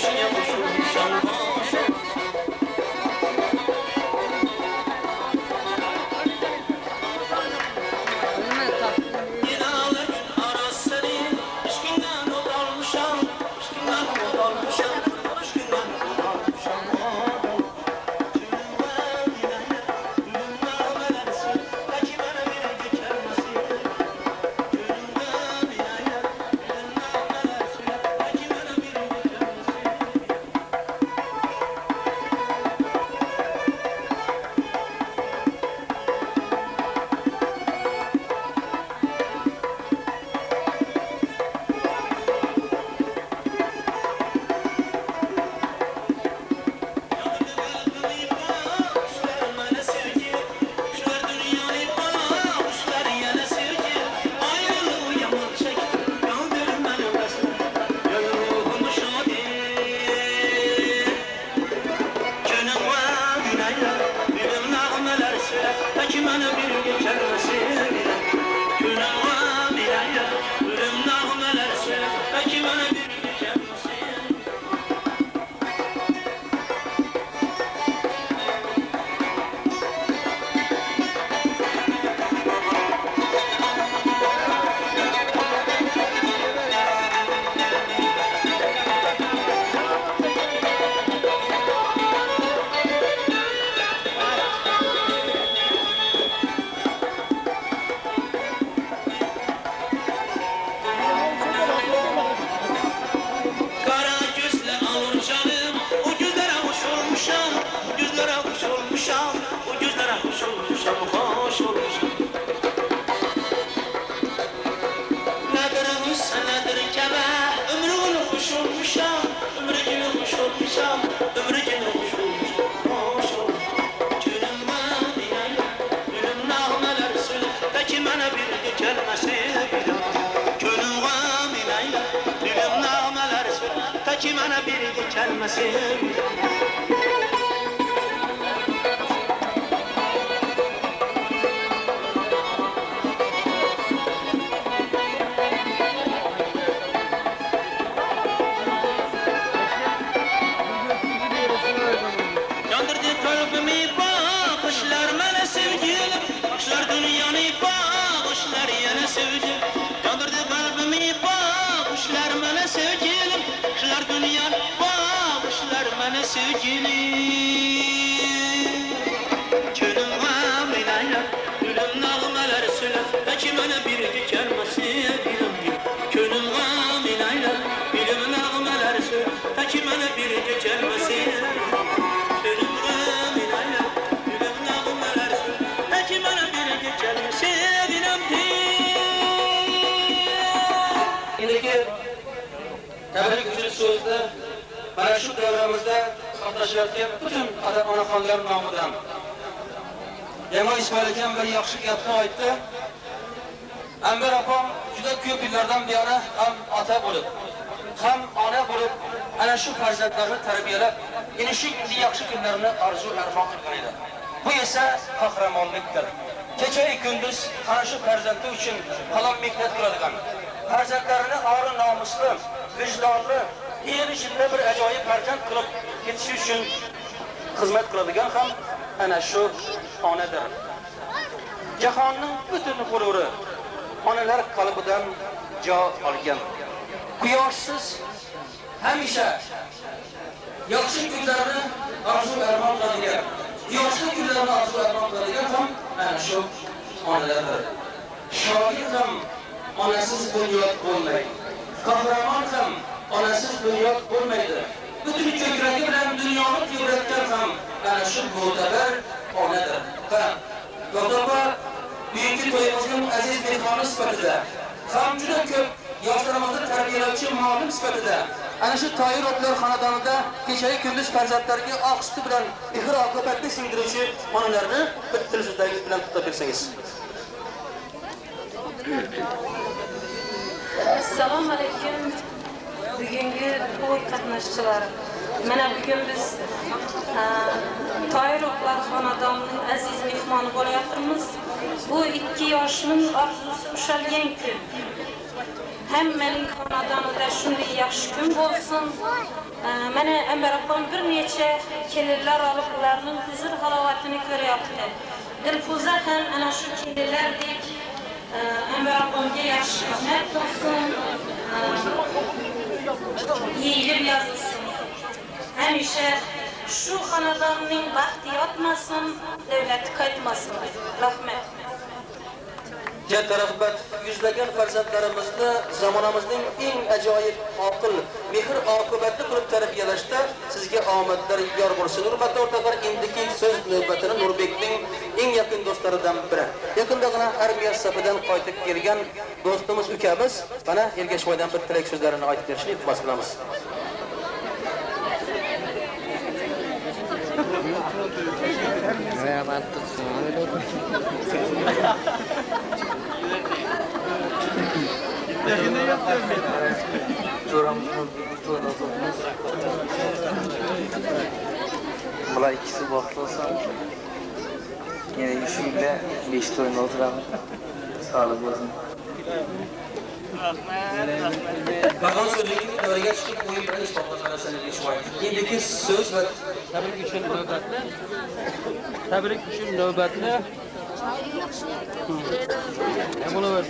peşine koşulmuşam koşul. Bana bir gelmesin. Yandırdı kalbimi bakışlar bana sevgilim, bakışlar dünyanı bakışlar yana sevgilim. Yandırdı kalbimi bakışlar bana sevgilim, bakışlar dünyanı bakışlar bana sevgilim. Gönlüm aminayla, gülüm nağmeler söyler, belki bana bir gelmesin. Gönlüm aminayla, gülüm nağmeler söyler, belki bana bir gelmesin. Tebrik üçün sözde, bana şu devramızda qatnaşarken bütün onaxonlar nomidan Emel İsmail akam bir yaxshi gapni aytdi. Anvar opam juda ko'p yillardan beri ham ota bo'lib, ham ona bo'lib, ana shu farzandlarni tarbiyalab, yana shu yaxshi kunlarni orzu armon qilgan edi. Bu esa qahramonlikdir. Kecha-yu kunduz ana shu farzandi uchun qalon mehnat qiladigan, farzandlarini ori nomusli, vijdonli, yer ichida bir ajoyib farzand qilib ketishi uchun xizmat qiladigan ham ana shu onadir. Jahonning butun g'ururi onalar qalbidan jo olgan. Quyoshsiz hamisha yaxshi kunlarni orzu armon qiladigan, yoshli kunlarni orzu armon qiladigan ham ana shu onalardir. Shoir ham onasiz bunyod bo'lmaydi. Qahramon ham onasiz bunyod bo'lmaydi. Butun ko'kragi bilan dunyoni tebratgan ham ana shu mo'tabar onadir. Go'daba bugungi to'yimizning aziz mehmoni sifatida ham juda ko'p yoshlarimizni tarbiyalovchi muallim sifatida ana shu Toyir otlar xonadonida kecha-yu kunduz farzandlariga oq suti bilan mehr oqibatni singdiruvchi onalarni bir til so'zlaringiz bilan tutab bersangiz. Assalomu alaykum. Bugungi to'y qatnashchilari. Mana bugun biz Toyir otlar xonadonining aziz mehmoni bo'layapmiz. Bu ikki yoshning orzusi ushalgan kun. hammaning xonadonida shunday yaxshi kun bo'lsin. Mana Anbar opam bir necha kelinlar olib ularning huzur halovatini ko'ryapti. Dilfuza ham ana shu kelinlardek Anbar opamga yaxshi xizmat qilsin. Yeyilib yozilsin. Hamisha şu xonadonning baxti yotmasin, davlati qaytmasin. Rahmat. Katta rahmat. Yuzlagan farzandlarimizni zamonamizning eng ajoyib oqil, mehr oqibatli qilib tarbiyalashda sizga omadlar yor bo'lsin. Hurmatli o'rtoqlar, endiki so'z navbatini Nurbekning eng yaqin do'stlaridan biri. Yaqindagina armiya safidan qaytib kelgan do'stimiz ukamiz mana Ergashvoydan bir tilak so'zlarini aytib berishni iltimos qilamiz. Bular ikisi vaqt olsa, yine işiyle 5 to'yni o'tiraman. Sağlık olsun. Bag'on so'zining davriga chiqib o'yin bilan ish topganlarni ishvoy. Endiki so'z va tabrik uchun navbatni. Tabrik uchun navbatni. Bo'laver.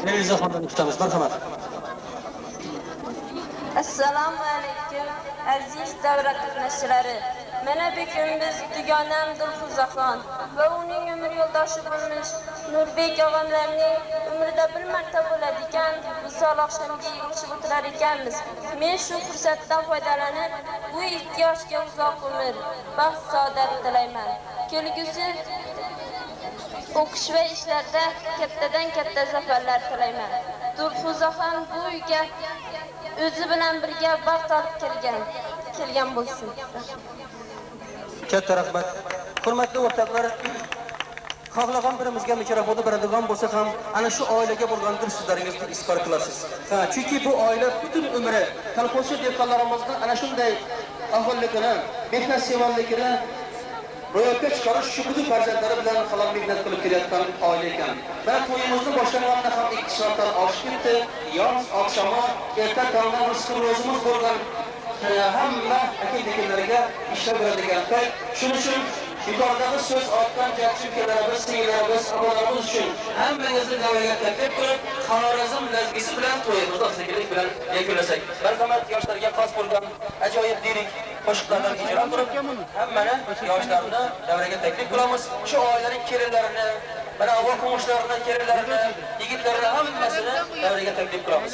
Televizyondan tutamiz. Marhamat. Assalomu alaykum aziz davra qatnashchilari. Mana bugun biz dugonam Dilfuzaxon va uning umr yo'ldoshi bo'lmish Nurbek og'amlarning umrida bir marta bo'ladigan visol oqshamiga yig'ilishib o'tirar ekanmiz. Men shu fursatdan foydalanib bu ikki yoshga uzoq umr, baxt saodat tilayman. Kelgusi o'qish va ishlarda kattadan katta zafarlar tilayman. Dilfuzaxon bu uyga o'zi bilan birga baxt olib kelgan bo'lsin. Katta rahmat. Hurmatli o'rtoqlar, xohlagan birimizga mikrofonni beradigan bo'lsa ham ana shu oilaga bo'lgan sizlaringizni izhor qilasiz. Chunki bu oila butun umri kolxozchi dehqonlarimizning ana shunday ahvolligini, mehnat sevarligini ro'yobga chiqarish shu butun farzandlari bilan halol mehnat qilib kelayotgan oila ekan. Mana to'yimizni boshlaganida ham 2 soatdan oshib ketdi. Yoz oqshomi erta tongdan rizq ro'zimiz bo'lgan hamma aka-ukalarga ishlab beradigan payt. Shuning uchun yuqoridagi so'z aytgan jadchilarimiz, singillarimiz, abonalarimiz uchun hammangizni davraga taklif qilib, Xorazm lazgisi bilan to'yimizni oqsakilik bilan yakunlasak. Marhamat, yoshlarga xos bo'lgan ajoyib lirik qo'shiqlardan ijro qilib, hammani yoshlarni davraga taklif qilamiz. Shu oilaning kelinlarini, mana avval qo'shnlarini, kelinlarini, yigitlarini hammasini davraga taklif qilamiz.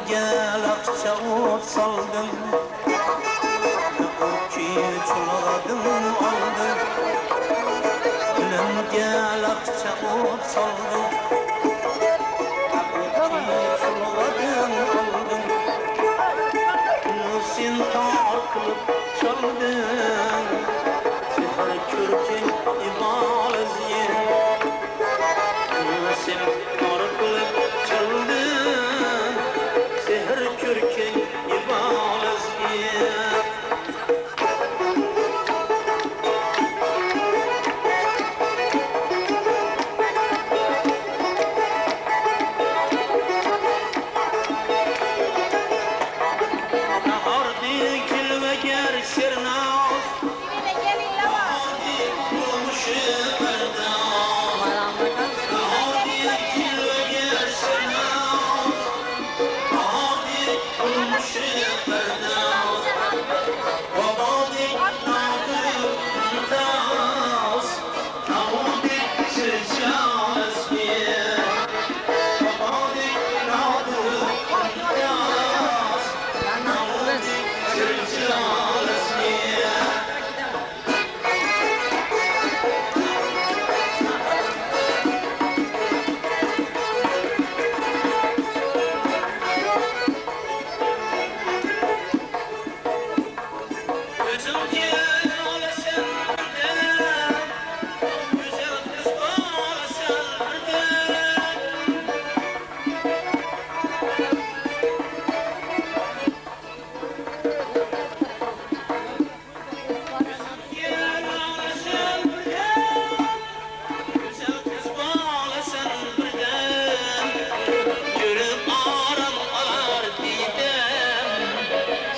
gel akça ot saldım ki çuladım aldım Gülüm gel akça ot saldım ki çuladım aldım Nusin takılıp çaldın Sihar kürkün ibalız yer Nusin takılıp çaldın Sihar kürkün ibalız yer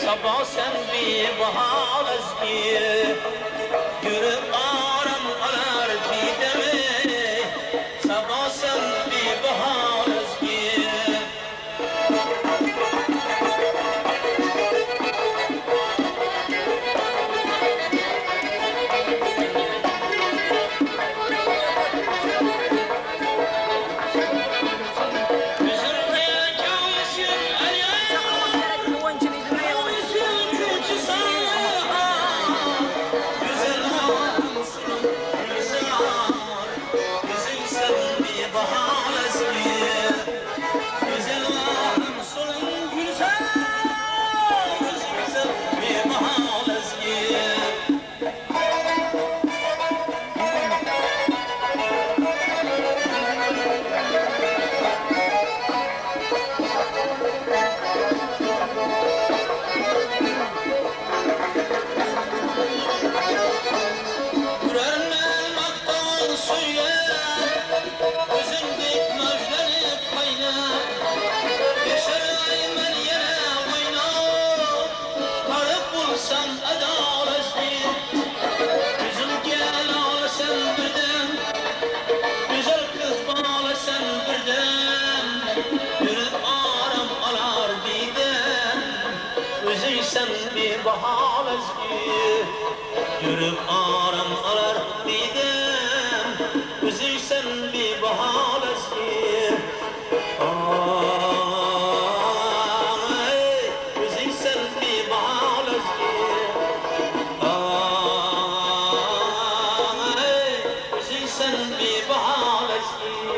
Sabah sen bir bahar ezgi Gülüm aram arar bidemi Sabah sen bir bahar ezgi Sen bir bahar ezgi Yürüp aram arar midem Üzüysen bir bahar ezgi Üzüysen bir bahar ezgi Üzüysen bir bahar ezgi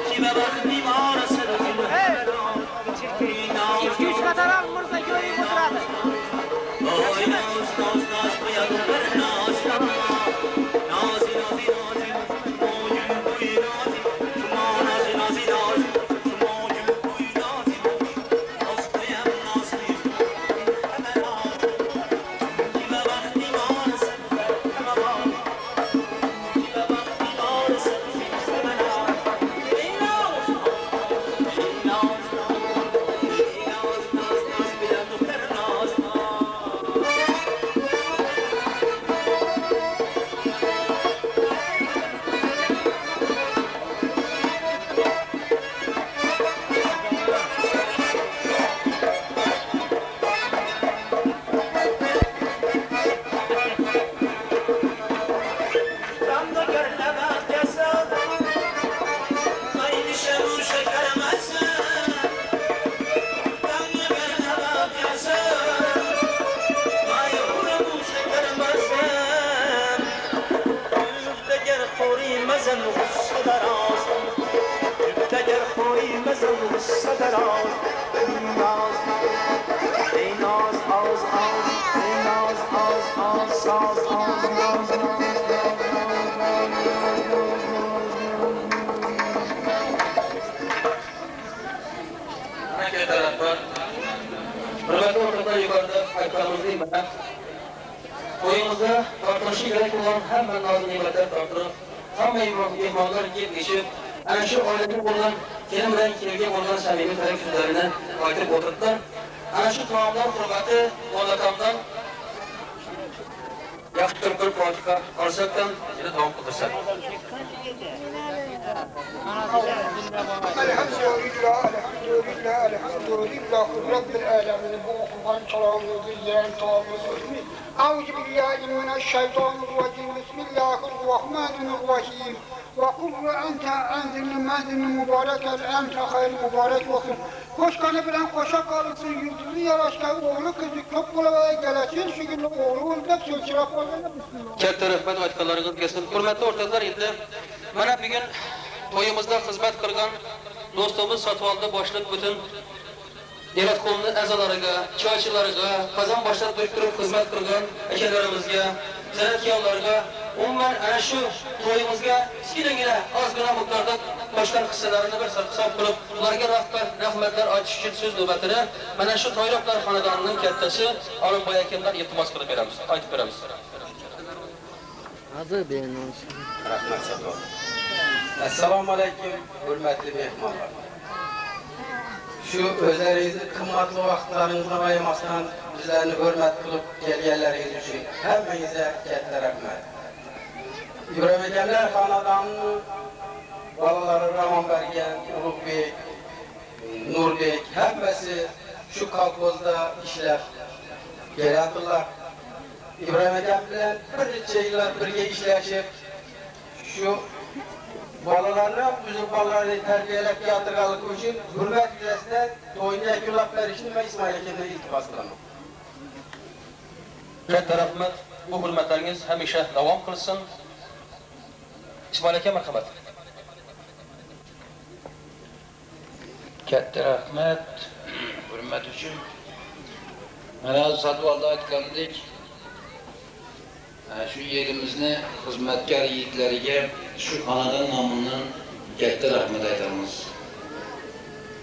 Kime baktim arasını Oy naz naz naz bayadım bir naz Nazi nazi nazi Oy oy nazi Cuma nazi nazi nazi Cuma oy nazi Naz koyam nazi Hemen al Kime baktim arasını Hemen al Kime baktim arasını Hemen al Ey naz Ey naz Ey naz naz naz bayadım bir naz Ramda görlemez yasa Aynı şeru şekeremezsin Ramda görlemez yasa Aynı şeru şekeremezsin Yüzde ger khori mezen gusse daraz Yüzde ger khori mezen gusse daraz Ey naz az az Ey naz az az saz az naz naz Herkese taraftar. Hürmetli ortaklar yukarıda ayaklarımızı inmeden toyumuzda tartılışı gerek olan hemen nazı nimetler tartırıp hamma mehmanlar yiyip geçip ana şu ailenin olan kelin bilen kelge olan samimi tarif sözlerine aytip oturttular. Ana şu tamamlar hürmeti olakamdan yaxshi bir fotiha olsakdan yana davom qildirsak. Elhamdülillah Rabbil alemin. Bu okunan çalağımızı yiyen tağımızı. Euzubillahimineşşeytanirracim. Bismillahirrahmanirrahim. Ve kullu ente enzilni menzilni mübarekel ente hayr mübarek olsun. Koşkanı bilen koşa kalırsın, yıldızı yaraşka, oğlu kızı köp bulavaya gelesin, şu gün oğlu öldük, sülçürap olana bismillah. Katta rahmat aytganlaringiz kelsin. Hurmatli o'rtoqlar, endi mana bugun to'yimizda xizmat qilgan do'stimiz Satvoldi boshliq butun Deratqo'mni a'zolariga, choychilariga, qazon boshlab turib xizmat qilgan akalarimizga, san'atkorlarga, umuman ana shu to'yimizga kichkinagina ozgina miqdorda qo'shgan hissalarini bir hisob qilib, ularga rahmatlar aytish uchun so'z navbatini mana shu Toyroqlar xonadonining kattasi Olimboy akamdan iltimos qilib beramiz, aytib beramiz. Hazır beğen olsun. Rahmat Satol. Assalomu alaykum, hurmatli mehmonlar. Shu o'zlaringizni qimmatli vaqtlaringizni ayamasdan bizlarni hurmat qilib kelganlaringiz uchun hammangizga katta rahmat. Ibrohim akamlar xonadonining bolalari Rahmonbargan, Ulug'bek, Nurbek hammasi shu kolxozda ishlab keladilar. İbrahim akam bilan bir necha yillar birga ishlashib, shu bolalarni o'zim bolalarni tarbiyalab keltirganligi uchun hurmat yuzasidan to'yni yakunlab berishni men Ismoil akamdan iltimos qilaman. Katta rahmat. Bu hurmatlaringiz hamisha davom qilsin. Ismoil aka marhamat. Katta rahmat. Hurmat uchun. Mana Satvoldi aytgandek, shu yerimizni xizmatkor yigitlariga shu xonadon nomidan katta rahmat aytamiz.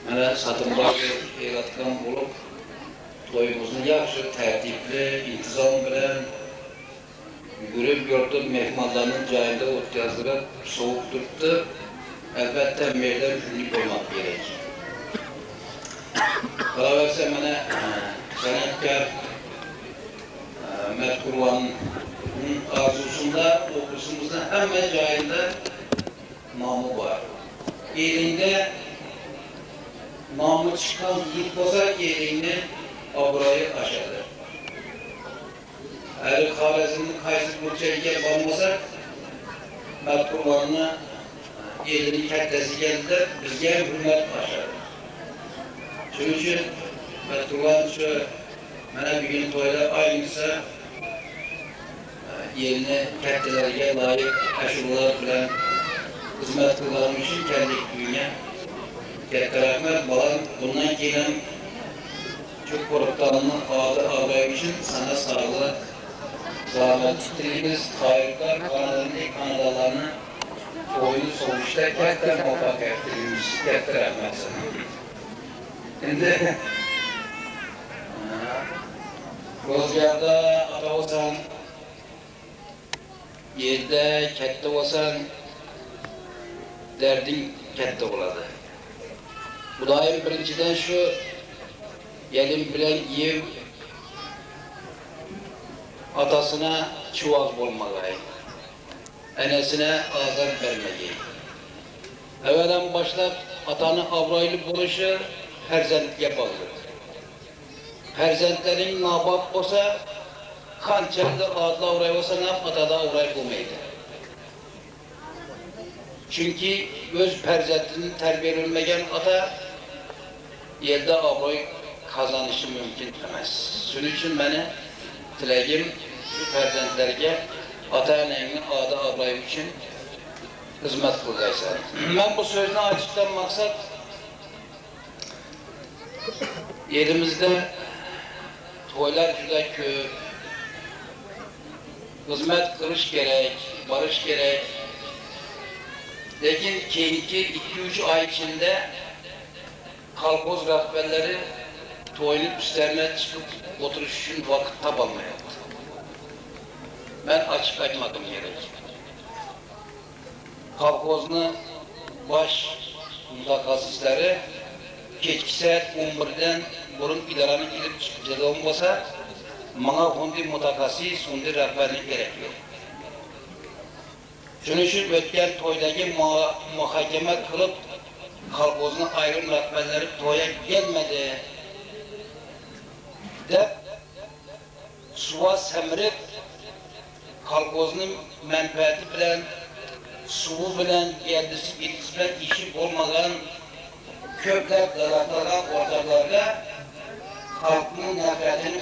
Mana Satimboy yaratgan bo'lib, to'yimizni yaxshi tartibli, intizom bilan yugurib yurtib mehmonlarning joyida o'tkazdirib, sovuq turibdi. Albatta merdan shunday bo'lmoq kerak. Qolaversa mana san'atkor Matqurvonning arzusunda o'qishimizning hamma joyida nomi bor. Elingda nomi chiqqan yigit bo'lsa, elingni obro'yi oshadi. Agar Xorazmning qaysi burchagiga bormasa, Matqurvonni elini kattasiga bizga hurmat oshadi. Shuning uchun Matqurvon shu mana bugun to'yda ayniqsa elni kattalariga loyiq ashulalar bilan hizmet kılgılarım için kendi ekibime katta rahmet. Balam bundan keyin çok korktuğumni adı ağabeyim için sana sağlık, selamet tilaymiz. Hayırlar, kanadalarını oyunu sonuçta katta muvaffaqiyat tilaymiz. Katta rahmet sana. Endi Ro'zgorda ota bo'lsang, yerda katta bo'lsang, darding katta bo'ladi. Xudoyim birinchidan shu yelim bilan yeb otasına çuval bo'lmagay, anasına azar vermegay. Evvelden başlap atanın obro'yli bo'lishi farzandga bog'liq. Farzandlaring nobop bo'lsa, qanchalik odil avray bo'lsang ham otada avray bo'lmaydi. Chunki o'z farzandini tarbiyalanmagan ota yerda obro'y qozonishi mumkin emas. Shuning uchun meni tilagim shu farzandlarga ota-onangning oda obro'yi uchun xizmat qilgaysan. Men bu so'zni aytishdan maqsad elimizde to'ylar juda ko'p. Hizmet qilish kerak, borish kerak. Lekin keyingi 2-3 ay içinde kolxoz rahbarlari to'yning üstlerine çıkıp oturuş için vakit tapamayapti. Ben açık aytmadim gerek. Kolxozni baş mutaxassislari kechki saat 11'den burun idarani kelib chiqadigan bo'lsa, menga bunday mutaxassis, bunday rahbarlik kerak yo'q. Shuning uchun o'tgan to'ydagi muhokama qilib, kolxozni ayrim rahbarlari to'yga kelmadi deb suva samirib, kolxozning manfaati bilan, suvi bilan, gerdisi bitisi bilan ishi bo'lmagan ko'plab davlatlarga, o'rtoqlarga xalqning nafratini